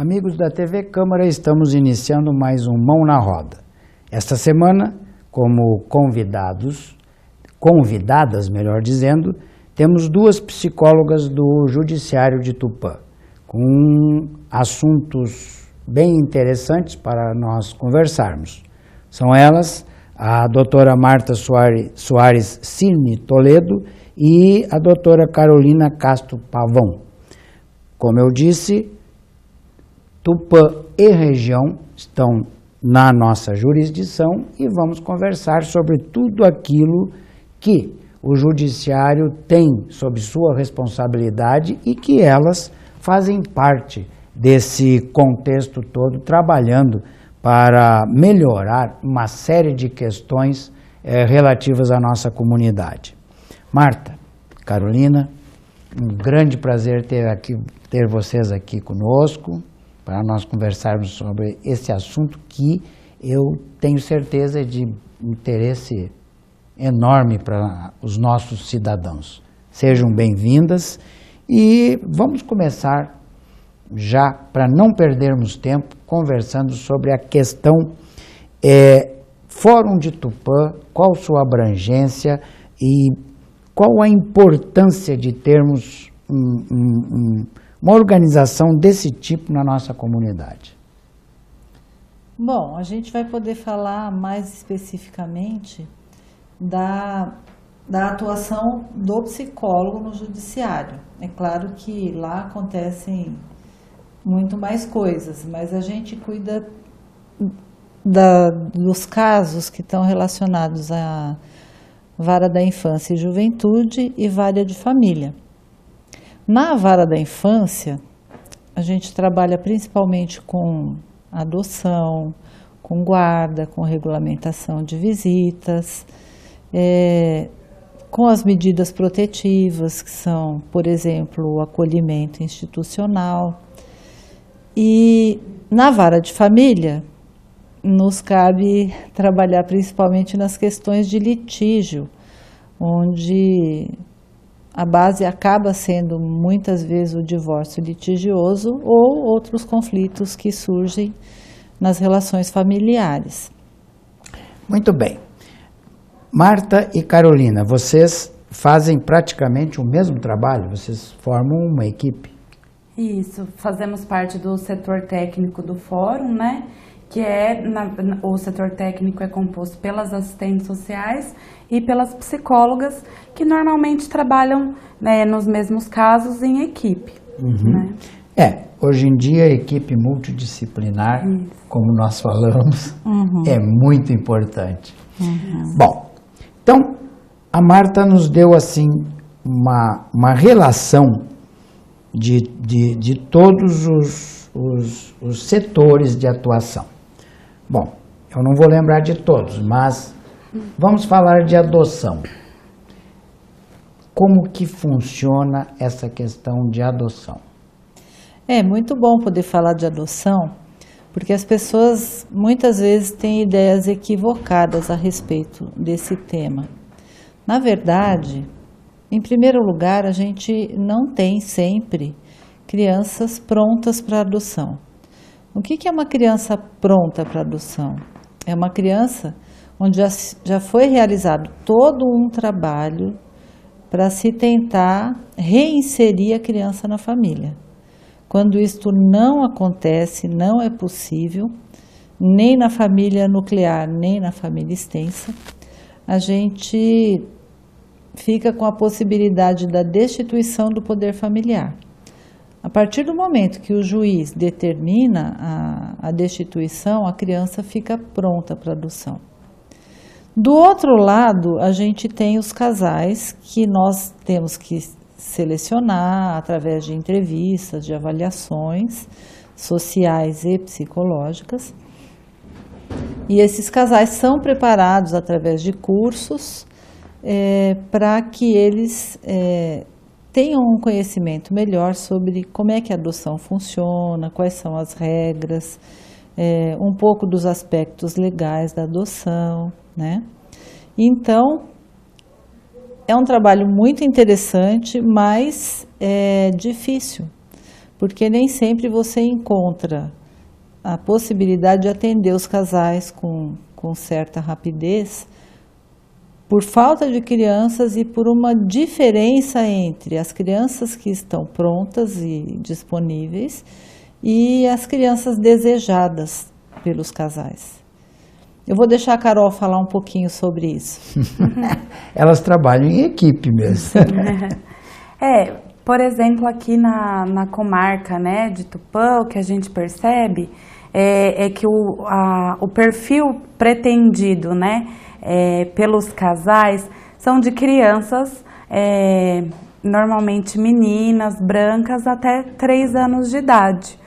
Amigos da TV Câmara, estamos iniciando mais um Mão na Roda. Esta semana, como convidadas, melhor dizendo, temos duas psicólogas do Judiciário de Tupã, com assuntos bem interessantes para nós conversarmos. São elas a doutora Marta Soares Cirne Toledo e a doutora Carolina Castro Pavão. Como eu disse, Tupã e região estão na nossa jurisdição e vamos conversar sobre tudo aquilo que o judiciário tem sob sua responsabilidade e que elas fazem parte desse contexto todo, trabalhando para melhorar uma série de questões relativas à nossa comunidade. Marta, Carolina, um grande prazer ter vocês aqui conosco, para nós conversarmos sobre esse assunto que eu tenho certeza de interesse enorme para os nossos cidadãos. Sejam bem-vindas e vamos começar já, para não perdermos tempo, conversando sobre a questão Fórum de Tupã, qual sua abrangência e qual a importância de termos uma organização desse tipo na nossa comunidade. Bom, a gente vai poder falar mais especificamente da atuação do psicólogo no judiciário. É claro que lá acontecem muito mais coisas, mas a gente cuida dos casos que estão relacionados à vara da infância e juventude e vara de família. Na vara da infância, a gente trabalha principalmente com adoção, com guarda, com regulamentação de visitas, com as medidas protetivas, que são, por exemplo, o acolhimento institucional. E na vara de família, nos cabe trabalhar principalmente nas questões de litígio, onde a base acaba sendo muitas vezes o divórcio litigioso ou outros conflitos que surgem nas relações familiares. Muito bem. Marta e Carolina, vocês fazem praticamente o mesmo trabalho? Vocês formam uma equipe? Isso, fazemos parte do setor técnico do fórum, né? Que o setor técnico é composto pelas assistentes sociais e pelas psicólogas, que normalmente trabalham, né, nos mesmos casos em equipe. Uhum. Né? Hoje em dia a equipe multidisciplinar, como nós falamos, é muito importante. Bom, então a Marta nos deu assim uma relação de todos os setores de atuação. Bom, eu não vou lembrar de todos, mas vamos falar de adoção. Como que funciona essa questão de adoção? É muito bom poder falar de adoção, porque as pessoas muitas vezes têm ideias equivocadas a respeito desse tema. Na verdade, em primeiro lugar, a gente não tem sempre crianças prontas para adoção. O que é uma criança pronta para adoção? É uma criança onde já foi realizado todo um trabalho para se tentar reinserir a criança na família. Quando isto não acontece, não é possível, nem na família nuclear, nem na família extensa, a gente fica com a possibilidade da destituição do poder familiar. A partir do momento que o juiz determina a destituição, a criança fica pronta para adoção. Do outro lado, a gente tem os casais que nós temos que selecionar através de entrevistas, de avaliações sociais e psicológicas. E esses casais são preparados através de cursos para que eles tenham um conhecimento melhor sobre como é que a adoção funciona, quais são as regras, um pouco dos aspectos legais da adoção, né? Então, é um trabalho muito interessante, mas é difícil, porque nem sempre você encontra a possibilidade de atender os casais com certa rapidez, por falta de crianças e por uma diferença entre as crianças que estão prontas e disponíveis e as crianças desejadas pelos casais. Eu vou deixar a Carol falar um pouquinho sobre isso. Elas trabalham em equipe mesmo. Por exemplo, aqui na comarca, né, de Tupã, o que a gente percebe é que o perfil pretendido, né, pelos casais são de crianças, normalmente meninas, brancas, até 3 anos de idade,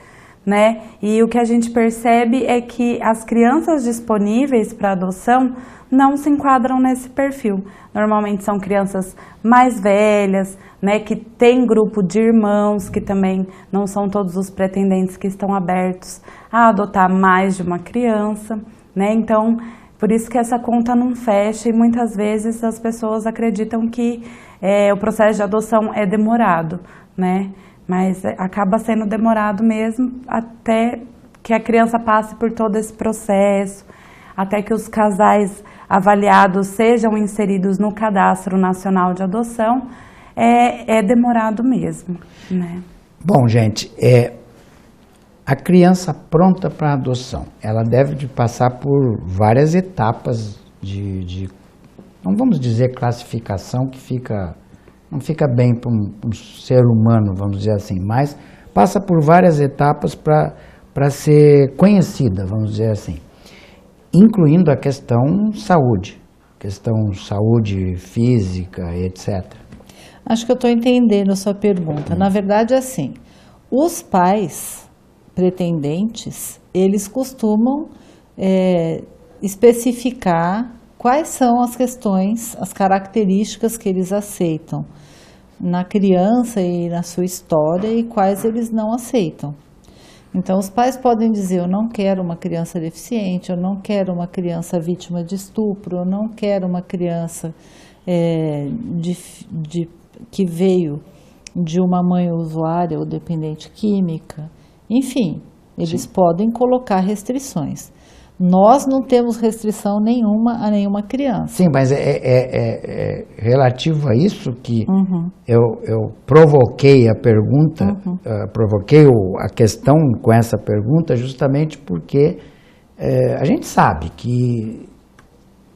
né? E o que a gente percebe é que as crianças disponíveis para adoção não se enquadram nesse perfil. Normalmente são crianças mais velhas, né, que têm grupo de irmãos, que também não são todos os pretendentes que estão abertos a adotar mais de uma criança, né? Então, por isso que essa conta não fecha e muitas vezes as pessoas acreditam que o processo de adoção é demorado, né? Mas acaba sendo demorado mesmo até que a criança passe por todo esse processo, até que os casais avaliados sejam inseridos no Cadastro Nacional de Adoção, é demorado mesmo, né? Bom, gente, a criança pronta para adoção, ela deve de passar por várias etapas não vamos dizer classificação, que não fica bem para um ser humano, vamos dizer assim, mas passa por várias etapas para ser conhecida, vamos dizer assim, incluindo a questão saúde física, etc. Acho que eu estou entendendo a sua pergunta. Na verdade, assim, os pais pretendentes, eles costumam especificar quais são as questões, as características que eles aceitam na criança e na sua história e quais eles não aceitam. Então, os pais podem dizer, eu não quero uma criança deficiente, eu não quero uma criança vítima de estupro, eu não quero uma criança que veio de uma mãe usuária ou dependente química. Enfim, eles podem colocar restrições. Nós não temos restrição nenhuma a nenhuma criança. Sim, mas é relativo a isso que eu provoquei a pergunta, provoquei a questão com essa pergunta justamente porque a gente sabe que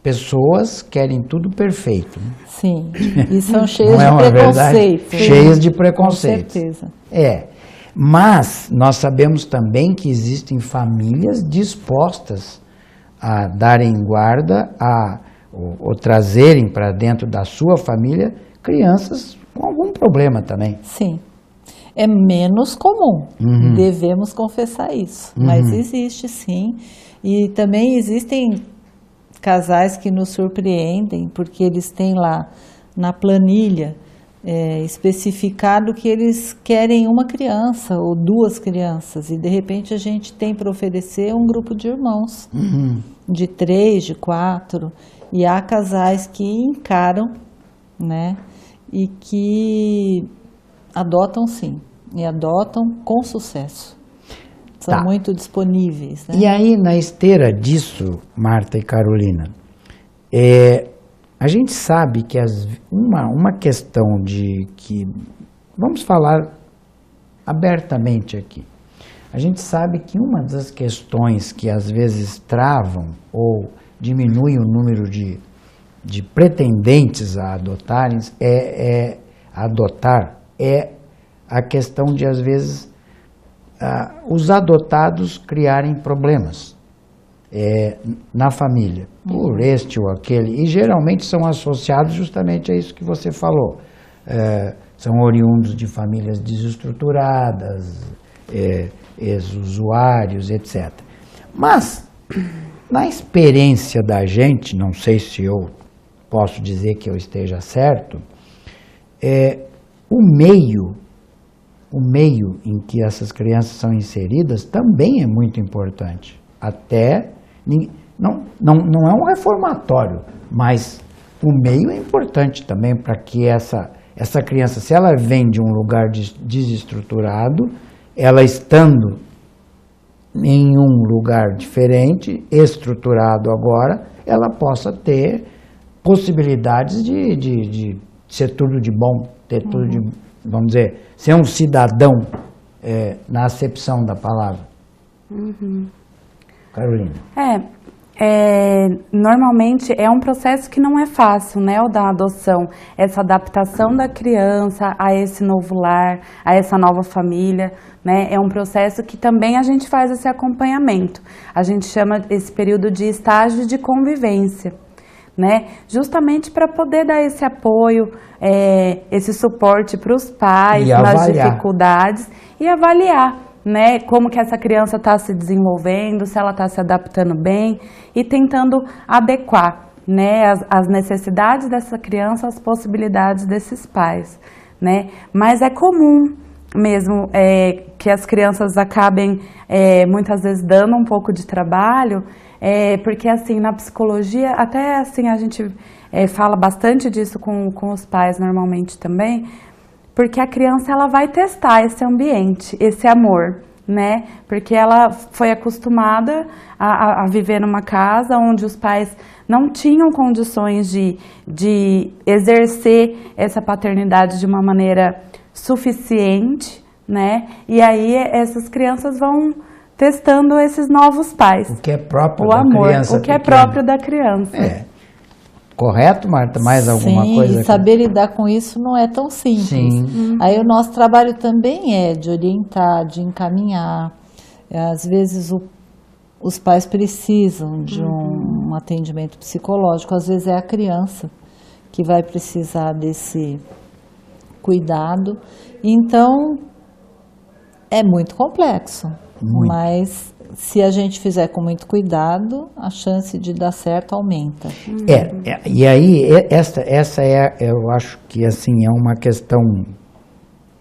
pessoas querem tudo perfeito. Né? Sim, e são cheias de preconceito. Cheias de preconceito. Com certeza. Mas nós sabemos também que existem famílias dispostas a darem guarda ou trazerem para dentro da sua família crianças com algum problema também. Sim. É menos comum, devemos confessar isso, mas existe sim. E também existem casais que nos surpreendem, porque eles têm lá na planilha especificado que eles querem uma criança ou 2 crianças e de repente a gente tem para oferecer um grupo de irmãos de 3, de 4 e há casais que encaram, né, e que adotam sim, e adotam com sucesso. São muito disponíveis. Né? E aí na esteira disso, Marta e Carolina, a gente sabe que uma questão vamos falar abertamente aqui, a gente sabe que uma das questões que às vezes travam ou diminuem o número de pretendentes a adotarem é a questão de às vezes os adotados criarem problemas na família, por este ou aquele, e geralmente são associados justamente a isso que você falou. São oriundos de famílias desestruturadas, ex-usuários, etc. Mas, na experiência da gente, não sei se eu posso dizer que eu esteja certo, o meio em que essas crianças são inseridas também é muito importante. Não é um reformatório, mas o meio é importante também para que essa criança, se ela vem de um lugar desestruturado, ela estando em um lugar diferente, estruturado agora, ela possa ter possibilidades de ser tudo de bom, ter tudo de, vamos dizer, ser um cidadão na acepção da palavra. Carolina. Normalmente é um processo que não é fácil, né, o da adoção, essa adaptação da criança a esse novo lar, a essa nova família, né, é um processo que também a gente faz esse acompanhamento, a gente chama esse período de estágio de convivência, né, justamente para poder dar esse apoio, esse suporte para os pais nas dificuldades e avaliar, né, como que essa criança está se desenvolvendo, se ela está se adaptando bem e tentando adequar, né, as necessidades dessa criança às possibilidades desses pais, né. Mas é comum mesmo que as crianças acabem muitas vezes dando um pouco de trabalho, porque assim na psicologia até assim a gente fala bastante disso com os pais normalmente também. Porque a criança ela vai testar esse ambiente, esse amor, né? Porque ela foi acostumada a viver numa casa onde os pais não tinham condições de exercer essa paternidade de uma maneira suficiente, né? E aí essas crianças vão testando esses novos pais. O que é próprio o da amor, criança. O que é próprio da criança. Correto, Marta? Mais alguma coisa? Sim, e saber lidar com isso não é tão simples. Sim. Aí o nosso trabalho também é de orientar, de encaminhar. Às vezes os pais precisam de um atendimento psicológico, às vezes é a criança que vai precisar desse cuidado. Então, é muito complexo, mas se a gente fizer com muito cuidado, a chance de dar certo aumenta. E aí, essa eu acho que assim, é uma questão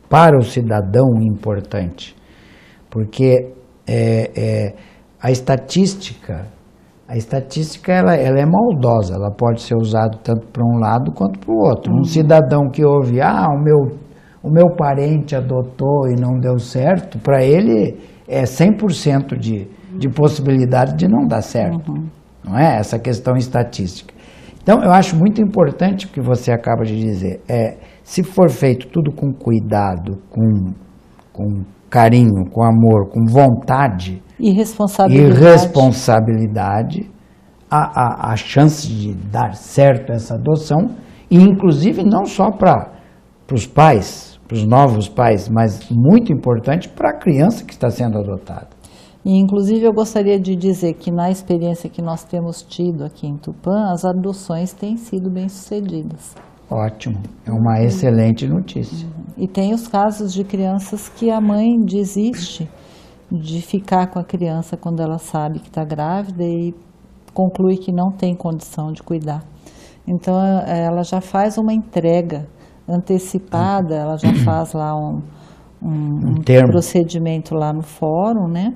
para o cidadão importante, porque a estatística ela é maldosa, ela pode ser usada tanto para um lado quanto para o outro. Um cidadão que ouve, o meu parente adotou e não deu certo, para ele é 100% de possibilidade de não dar certo, não é? Essa questão estatística. Então, eu acho muito importante o que você acaba de dizer, se for feito tudo com cuidado, com carinho, com amor, com vontade e responsabilidade, a chance de dar certo essa adoção, e inclusive não só para os pais, para os novos pais, mas muito importante para a criança que está sendo adotada. E, inclusive, eu gostaria de dizer que na experiência que nós temos tido aqui em Tupã, as adoções têm sido bem-sucedidas. Ótimo, é uma excelente notícia. E tem os casos de crianças que a mãe desiste de ficar com a criança quando ela sabe que está grávida e conclui que não tem condição de cuidar. Então, ela já faz uma entrega antecipada, ela já faz lá um procedimento lá no fórum, né?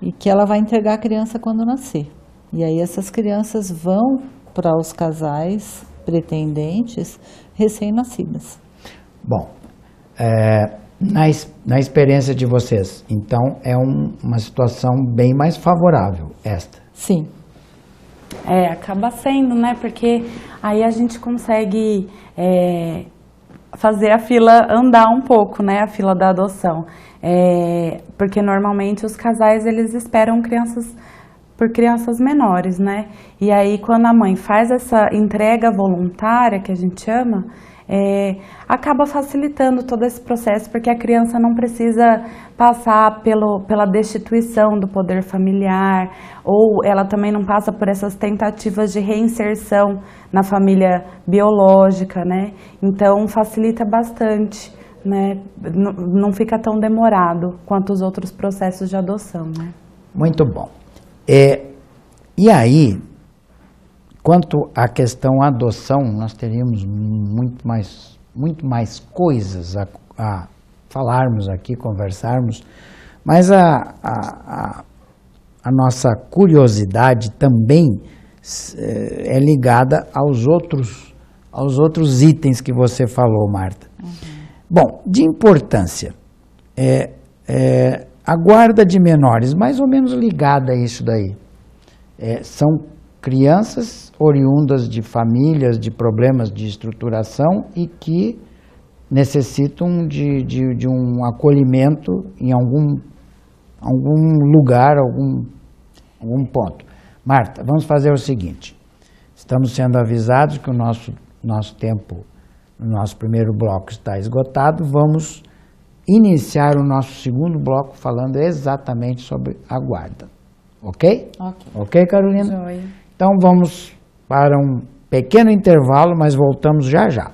E que ela vai entregar a criança quando nascer. E aí essas crianças vão para os casais pretendentes recém-nascidas. Bom, na experiência de vocês, então é uma situação bem mais favorável esta. Sim. Acaba sendo, né? Porque aí a gente consegue fazer a fila andar um pouco, né? A fila da adoção. Porque normalmente os casais, eles esperam por crianças menores, né? E aí quando a mãe faz essa entrega voluntária, que a gente chama, acaba facilitando todo esse processo, porque a criança não precisa passar pela destituição do poder familiar, ou ela também não passa por essas tentativas de reinserção na família biológica, né? Então facilita bastante, né? Não fica tão demorado quanto os outros processos de adoção, né? Muito bom. E aí, quanto à questão adoção, nós teríamos muito mais coisas a falarmos aqui, conversarmos, mas a nossa curiosidade também é ligada aos outros itens que você falou, Marta. Bom, de importância, A guarda de menores, mais ou menos ligada a isso daí. São crianças oriundas de famílias de problemas de estruturação e que necessitam de um acolhimento em algum lugar, algum ponto. Marta, vamos fazer o seguinte. Estamos sendo avisados que o nosso tempo, no nosso primeiro bloco, está esgotado. Vamos iniciar o nosso segundo bloco falando exatamente sobre a guarda. Ok? Ok, Carolina? Joia. Então vamos para um pequeno intervalo, mas voltamos já já.